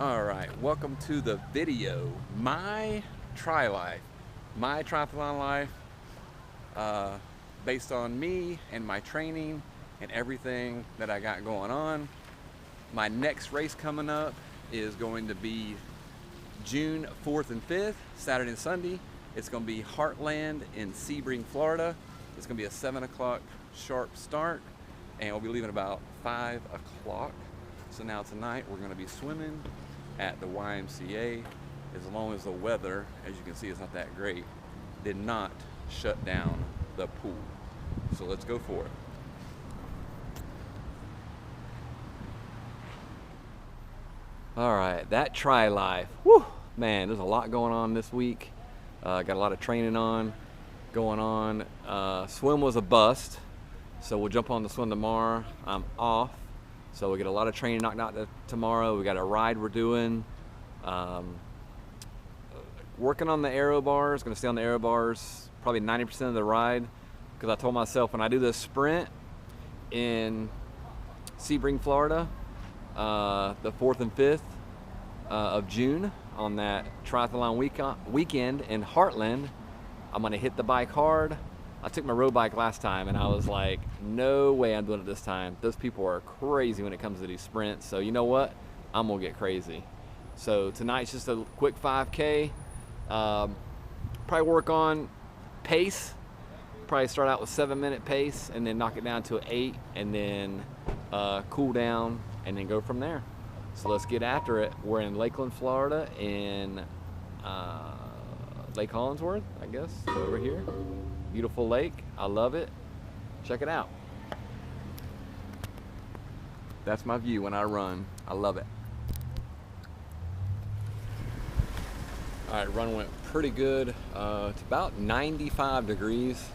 All right, welcome to the video. My life, my triathlon life, based on me and my training and everything that I got going on. My next race coming up is going to be June 4th and 5th, Saturday and Sunday. It's going to be Heartland in Sebring, Florida. It's going to be a 7 o'clock sharp start, and we'll be leaving about 5 o'clock. So now tonight we're going to be swimming at the YMCA, as long as the weather, as you can see, is not that great, did not shut down the pool. So let's go for it. All right, that tri life. Woo, man, there's a lot going on this week. Got a lot of training going on. Swim was a bust, so we'll jump on the swim tomorrow. I'm off. So we get a lot of training knocked out tomorrow. We got a ride we're doing. Working on the aero bars. Going to stay on the aero bars probably 90% of the ride, because I told myself when I do this sprint in Sebring, Florida, the 4th and 5th of June on that triathlon weekend in Heartland, I'm going to hit the bike hard. I took my road bike last time and I was like, no way I'm doing it this time. Those people are crazy when it comes to these sprints. So you know what? I'm gonna get crazy. So tonight's just a quick 5K. Probably work on pace. Probably start out with 7-minute pace and then knock it down to an 8 and then cool down and then go from there. So let's get after it. We're in Lakeland, Florida, in Lake Hollingsworth, I guess, over here. Beautiful lake. I love it. Check it out. That's my view when I run. I love it. All right, run went pretty good. It's about 95 degrees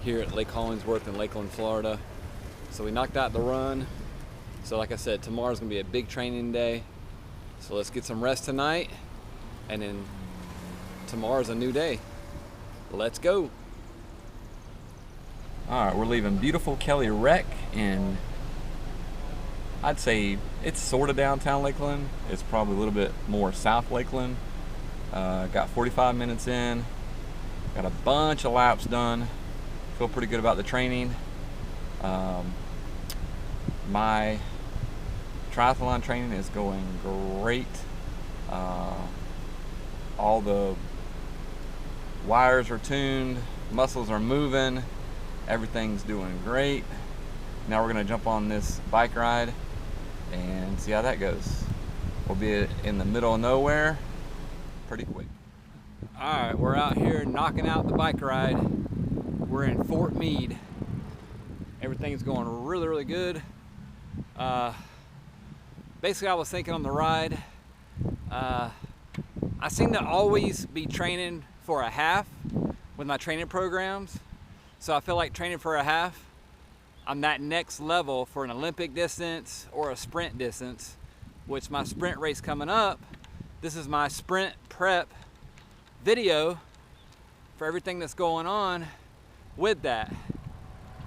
here at Lake Hollingsworth in Lakeland, Florida. So we knocked out the run. So like I said, tomorrow's gonna be a big training day. So let's get some rest tonight, and then tomorrow's a new day. Let's go. All right, we're leaving beautiful Kelly Rec in, I'd say it's sort of downtown Lakeland. It's probably a little bit more South Lakeland. Got 45 minutes in, got a bunch of laps done. Feel pretty good about the training. My triathlon training is going great. All the wires are tuned, muscles are moving. Everything's doing great. Now we're gonna jump on this bike ride and see how that goes. We'll be in the middle of nowhere pretty quick. All right, we're out here knocking out the bike ride. We're in Fort Meade. Everything's going really, really good. Basically, I was thinking on the ride, I seem to always be training for a half with my training programs. So I feel like training for a half, I'm that next level for an Olympic distance or a sprint distance, which my sprint race coming up, this is my sprint prep video for everything that's going on with that.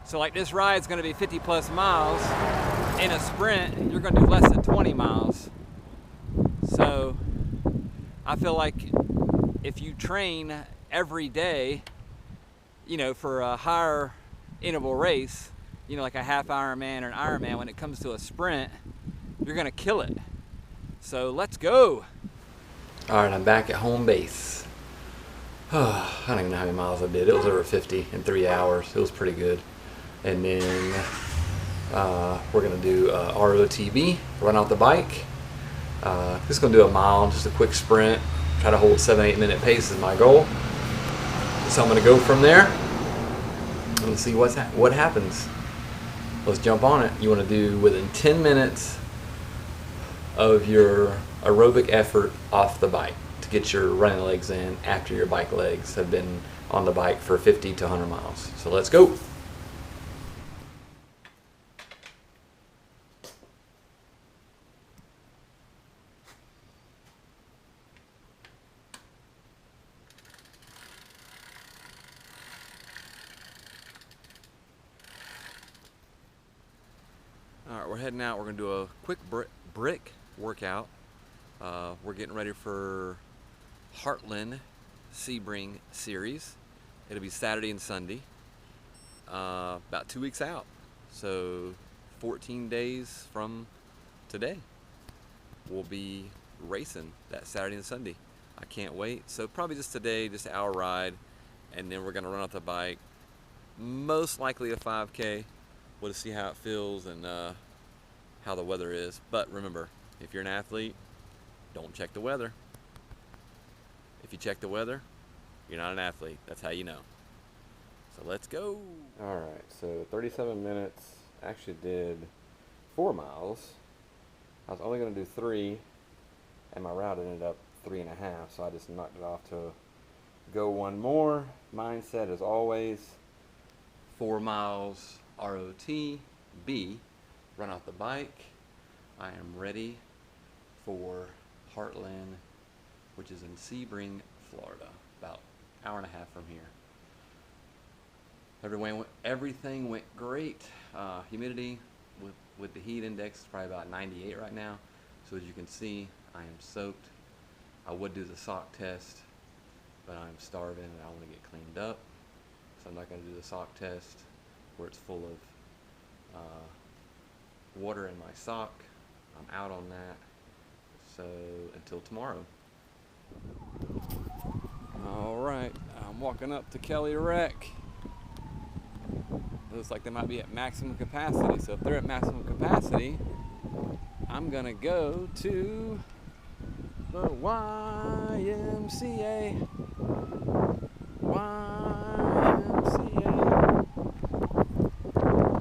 So like this ride's gonna be 50 plus miles. In a sprint, you're gonna do less than 20 miles. So I feel like if you train every day, you know, for a higher interval race, you know, like a half Ironman or an Ironman, when it comes to a sprint, you're gonna kill it. So let's go. All right, I'm back at home base. I don't even know how many miles I did. It was over 50 in 3 hours. It was pretty good. And then we're gonna do ROTB, run out the bike. Just gonna do a mile, just a quick sprint. Try to hold 7-8 minute pace is my goal. So I'm gonna go from there and see what happens. Let's jump on it. You wanna do within 10 minutes of your aerobic effort off the bike to get your running legs in after your bike legs have been on the bike for 50 to 100 miles. So let's go. All right, we're heading out. We're gonna do a quick brick workout. We're getting ready for Heartland Sebring series. It'll be Saturday and Sunday, about 2 weeks out. So 14 days from today, we'll be racing that Saturday and Sunday. I can't wait. So probably just today, just an hour ride, and then we're gonna run off the bike. Most likely a 5K. We'll just see how it feels and how the weather is. But remember, if you're an athlete, don't check the weather. If you check the weather, you're not an athlete. That's how you know. So let's go. All right, so 37 minutes. Actually did 4 miles. I was only gonna do 3, and my route ended up 3.5, so I just knocked it off to go 1 more. Mindset as always, 4 miles ROTB, run off the bike. I am ready for Heartland, which is in Sebring, Florida, about an hour and a half from here. Everything went great. Humidity with the heat index is probably about 98 right now. So as you can see, I am soaked. I would do the sock test, but I'm starving and I want to get cleaned up. So I'm not going to do the sock test where it's full of water in my sock. I'm out on that. So until tomorrow. All right, I'm walking up to Kelly Rec. Looks like they might be at maximum capacity. So if they're at maximum capacity, I'm gonna go to the YMCA.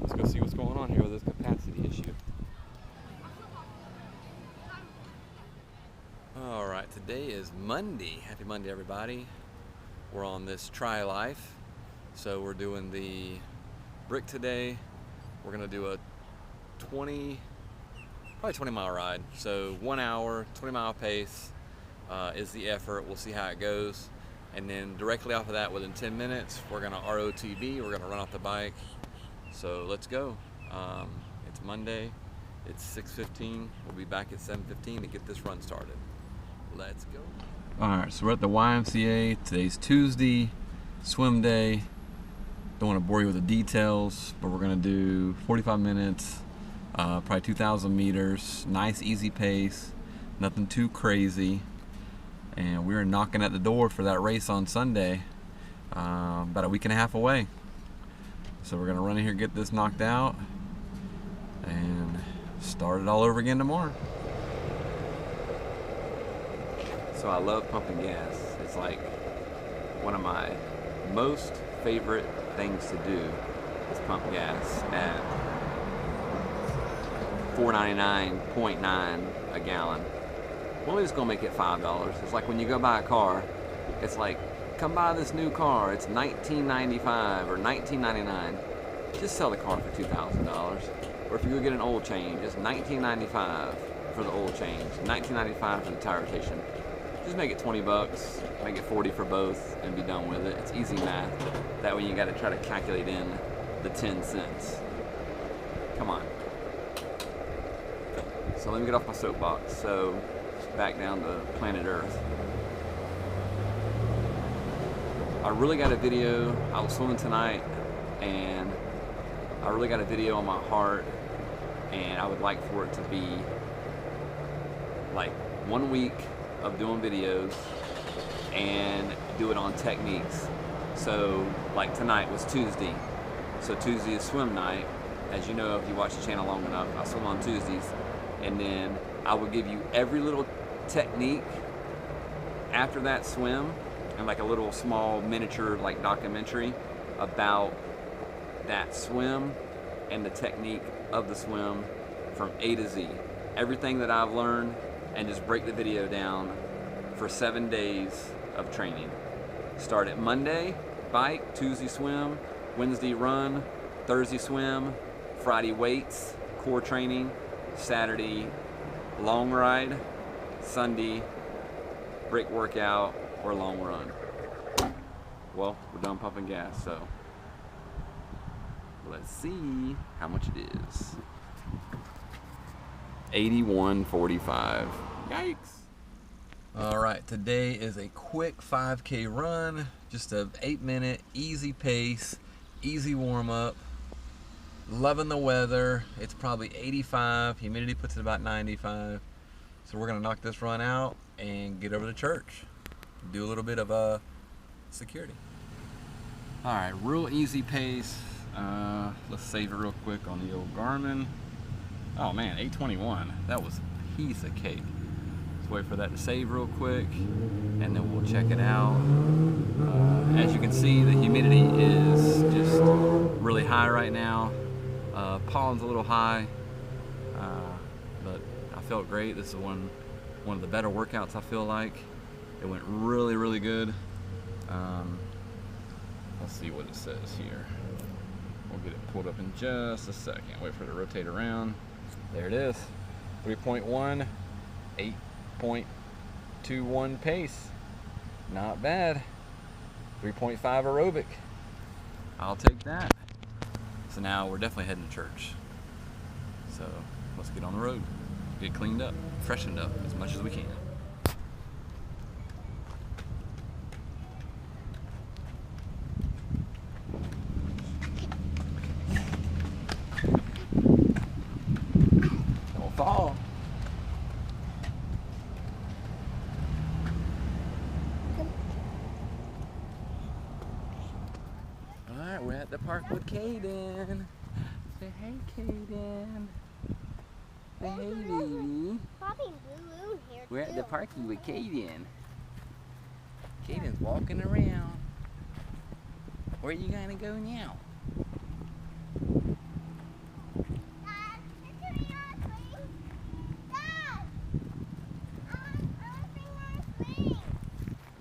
Let's go see what's going on here with this capacity issue. All right, today is Monday. Happy Monday, everybody. We're on this Tri Life. So we're doing the brick today. We're gonna do a probably 20 mile ride. So 1 hour, 20 mile pace is the effort. We'll see how it goes. And then directly off of that, within 10 minutes, we're gonna ROTB, we're gonna run off the bike. So let's go. It's Monday, it's 6:15. We'll be back at 7:15 to get this run started. Let's go. All right, so we're at the YMCA. Today's Tuesday, swim day. Don't want to bore you with the details, but we're gonna do 45 minutes, probably 2,000 meters, nice easy pace, nothing too crazy. And we're knocking at the door for that race on Sunday, about a week and a half away. So we're gonna run in here, get this knocked out, and start it all over again tomorrow. So I love pumping gas. It's like one of my most favorite things to do is pump gas at 4.99.9 a gallon. Well, we're just gonna make it $5. It's like when you go buy a car, it's like, come buy this new car, it's $19.95 or $19.99. Just sell the car for $2,000. Or if you go get an oil change, it's $19.95 for the oil change, $19.95 for the tire rotation. Just make it 20 bucks, make it 40 for both, and be done with it. It's easy math. That way you gotta try to calculate in the 10 cents. Come on. So let me get off my soapbox. So back down to planet Earth. I really got a video. I was swimming tonight, and I really got a video on my heart, and I would like for it to be like 1 week of doing videos and do it on techniques. So like tonight was Tuesday, so Tuesday is swim night. As you know, if you watch the channel long enough, I swim on Tuesdays, and then I will give you every little technique after that swim, and like a little small miniature like documentary about that swim and the technique of the swim from A to Z. Everything that I've learned, and just break the video down for 7 days of training. Start at Monday, bike, Tuesday swim, Wednesday run, Thursday swim, Friday weights, core training, Saturday long ride, Sunday brick workout or long run. Well, we're done pumping gas, so let's see how much it is. 81.45. Yikes. All right, today is a quick 5K run, just a 8-minute, easy pace, easy warm up. Loving the weather. It's probably 85, humidity puts it about 95. So we're gonna knock this run out and get over to church. Do a little bit of security. All right, real easy pace. Let's save it real quick on the old Garmin. Oh man, 8:21. That was a piece of cake. Let's wait for that to save real quick, and then we'll check it out. As you can see, the humidity is just really high right now. Pollen's a little high, but I felt great. This is one of the better workouts, I feel like. It went really, really good. Let's see what it says here. We'll get it pulled up in just a second. Wait for it to rotate around. There it is. 3.1, 8.21 pace. Not bad. 3.5 aerobic. I'll take that. So now we're definitely heading to church. So let's get on the road. Get cleaned up, freshened up as much as we can. Don't fall. Alright, we're at the park with Kaden. Say hey, Kaden. Say hey, baby. We're at the parky with Kaden. Kaden's walking around. Where are you gonna go now?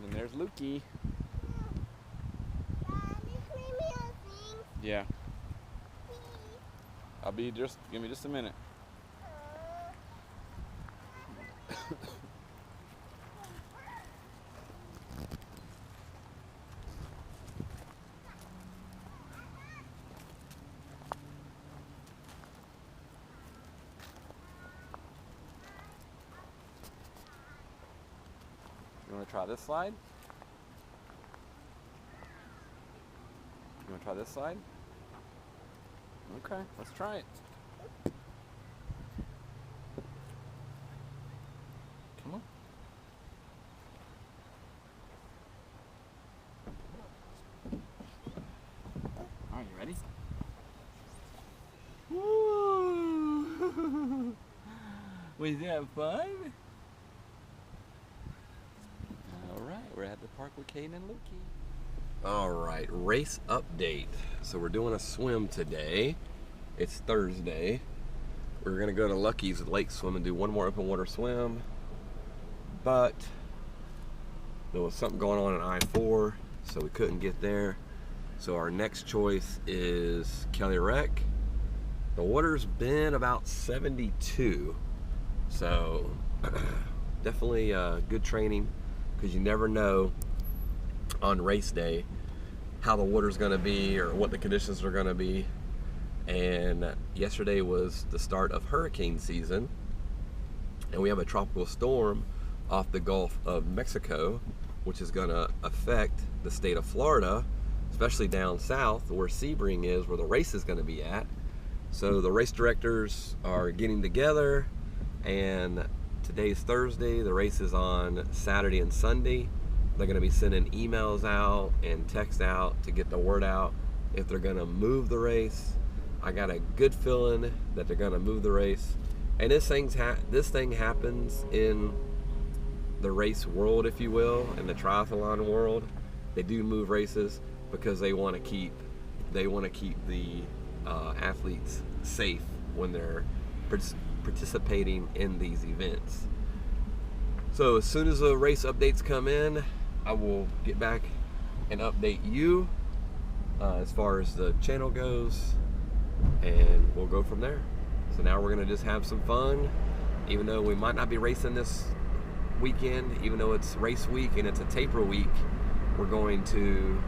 And there's Lukey. Yeah. I'll be just, give me just a minute. You want to try this slide? You want to try this slide? Okay, let's try it. Come on. Are you ready? Woo! Was that fun? Alright, we're at the park with Kaden and Lukey. All right, race update. So we're doing a swim today. It's Thursday. We're gonna go to Lucky's Lake Swim and do one more open water swim. But there was something going on in I-4, so we couldn't get there. So our next choice is Kelly Rec. The water's been about 72. So definitely good training, because you never know on race day how the water's going to be or what the conditions are going to be. And yesterday was the start of hurricane season, and we have a tropical storm off the Gulf of Mexico, which is going to affect the state of Florida, especially down south where Sebring is, where the race is going to be at. So the race directors are getting together, and today's Thursday, the race is on Saturday and Sunday. They're going to be sending emails out and texts out to get the word out if they're going to move the race. I got a good feeling that they're going to move the race. And this thing happens in the race world, if you will, in the triathlon world. They do move races because they want to keep the athletes safe when they're participating in these events. So as soon as the race updates come in, I will get back and update you as far as the channel goes, and we'll go from there. So now we're gonna just have some fun, even though we might not be racing this weekend, even though it's race week and it's a taper week. We're going to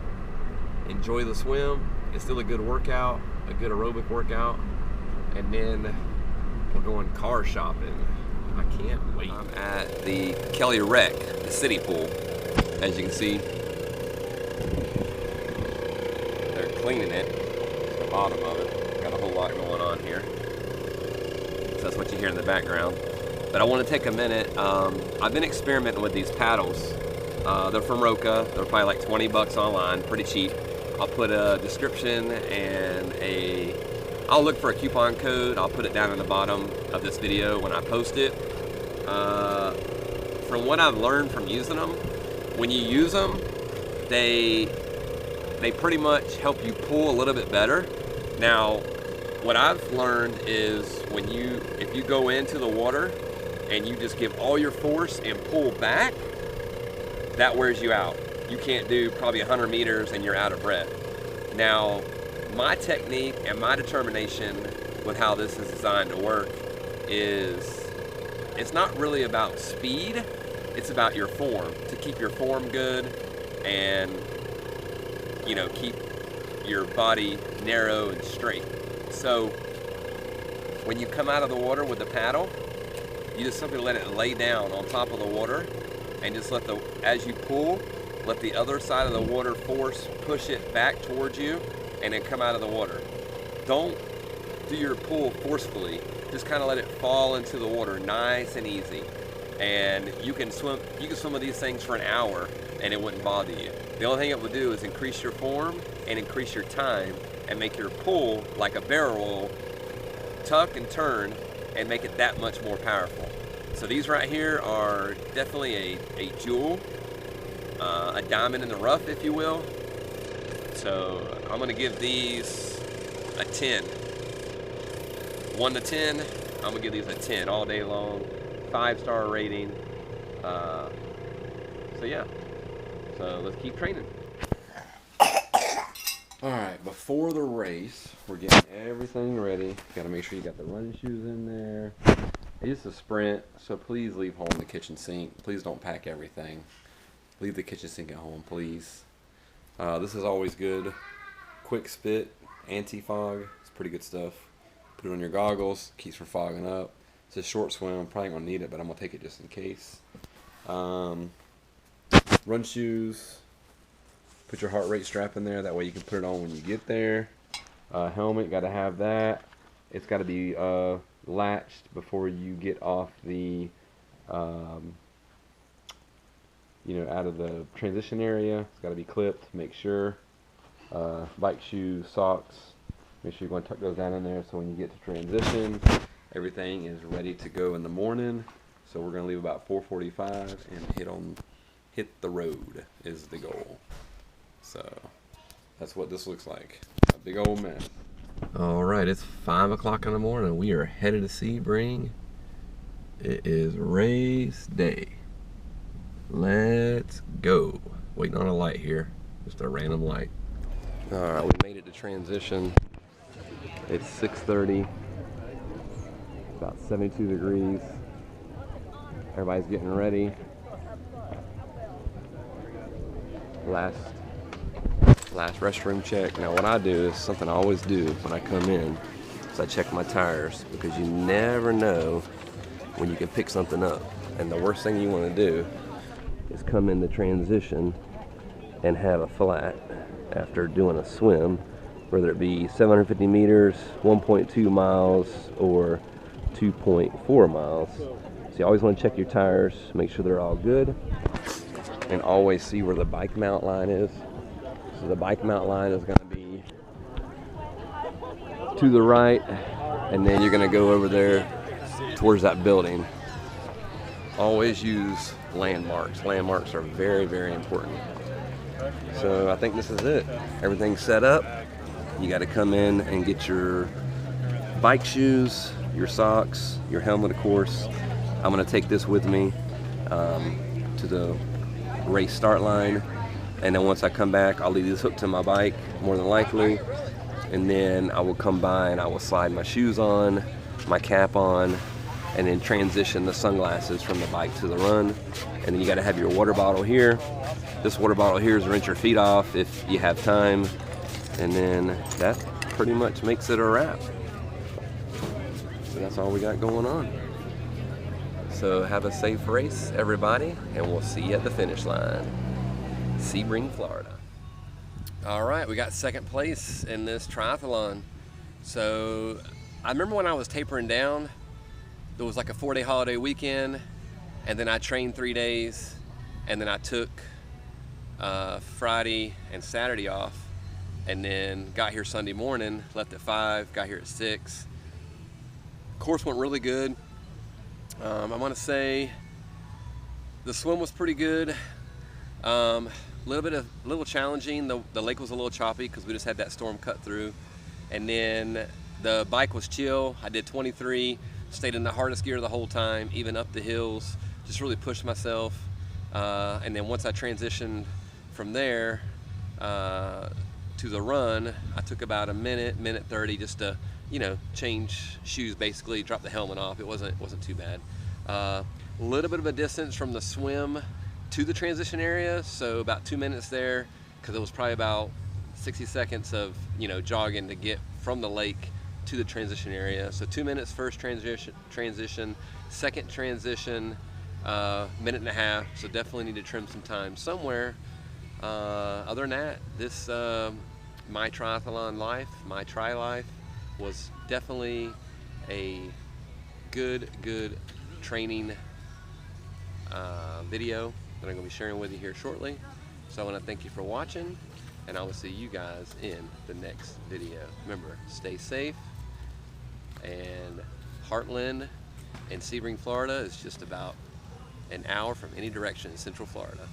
enjoy the swim. It's still a good workout, a good aerobic workout, and then we're going car shopping. I can't wait. I'm at the Kelly Rec, the city pool. As you can see, they're cleaning it, the bottom of it. Got a whole lot going on here. So that's what you hear in the background. But I want to take a minute. I've been experimenting with these paddles. They're from Roka. They're probably like 20 bucks online, pretty cheap. I'll put a description and I'll look for a coupon code. I'll put it down in the bottom of this video when I post it. From what I've learned from using them, when you use them, they pretty much help you pull a little bit better. Now, what I've learned is if you go into the water and you just give all your force and pull back, that wears you out. You can't do probably 100 meters and you're out of breath. Now, my technique and my determination with how this is designed to work is it's not really about speed, it's about your form, to keep your form good and, you know, keep your body narrow and straight. So when you come out of the water with the paddle, you just simply let it lay down on top of the water and just as you pull, let the other side of the water force push it back towards you and then come out of the water. Don't do your pull forcefully. Just kind of let it fall into the water nice and easy. And you can swim with these things for an hour and it wouldn't bother you. The only thing it would do is increase your form and increase your time and make your pull like a barrel roll, tuck and turn, and make it that much more powerful. So these right here are definitely a jewel, a diamond in the rough, if you will. So I'm gonna give these a 10. 1 to 10, I'm gonna give these a 10 all day long. 5-star rating. So yeah, so let's keep training. All right, before the race, we're getting everything ready. You gotta make sure you got the running shoes in there. It's a sprint, so please leave home the kitchen sink. Please don't pack everything. Leave the kitchen sink at home, please. This is always good. Quick Spit, anti-fog. It's pretty good stuff. Put it on your goggles, keeps from fogging up. It's a short swim, probably gonna need it, but I'm gonna take it just in case. Run shoes. Put your heart rate strap in there. That way you can put it on when you get there. Helmet, gotta have that. It's gotta be latched before you get off the, out of the transition area. It's gotta be clipped, make sure. Bike shoes, socks. Make sure you're going to tuck those down in there so when you get to transition, everything is ready to go in the morning. So we're going to leave about 4:45 and hit the road is the goal. So that's what this looks like. A big old mess. All right, it's 5 o'clock in the morning. We are headed to Sebring. It is race day. Let's go. Waiting on a light here. Just a random light. All right, we made it to transition. It's 6:30, about 72 degrees. Everybody's getting ready. Last restroom check. Now what I do is something I always do when I come in, is I check my tires, because you never know when you can pick something up. And the worst thing you want to do is come into transition and have a flat after doing a swim, whether it be 750 meters, 1.2 miles, or 2.4 miles. So you always want to check your tires, make sure they're all good, and always see where the bike mount line is. So the bike mount line is going to be to the right, and then you're going to go over there towards that building. Always use landmarks. Landmarks are very, very important. So I think this is it. Everything's set up. You got to come in and get your bike shoes, your socks, your helmet, of course. I'm going to take this with me to the race start line. And then once I come back, I'll leave this hooked to my bike, more than likely. And then I will come by and I will slide my shoes on, my cap on, and then transition the sunglasses from the bike to the run. And then you got to have your water bottle here. This water bottle here is to rinse your feet off if you have time. And then that pretty much makes it a wrap. So that's all we got going on. So have a safe race, everybody, and we'll see you at the finish line. Sebring, Florida. All right, we got second place in this triathlon. So I remember when I was tapering down, there was like a 4-day holiday weekend, and then I trained 3 days, and then I took Friday and Saturday off, and then got here Sunday morning, left at 5, got here at 6. Course went really good. I want to say the swim was pretty good. Little challenging. The lake was a little choppy because we just had that storm cut through, and then the bike was chill. I did 23, stayed in the hardest gear the whole time, even up the hills. Just really pushed myself, and then once I transitioned from there to the run, I took about a minute 30 just to, you know, change shoes, basically drop the helmet off. It wasn't too bad. A little bit of a distance from the swim to the transition area, so about 2 minutes there, because it was probably about 60 seconds of, you know, jogging to get from the lake to the transition area. So 2 minutes first transition, second transition, minute and a half. So definitely need to trim some time somewhere. Other than that, this my triathlon life, my tri life, was definitely a good training video that I'm going to be sharing with you here shortly. So I want to thank you for watching, and I will see you guys in the next video. Remember, stay safe, and Heartland and Sebring, Florida is just about an hour from any direction in Central Florida.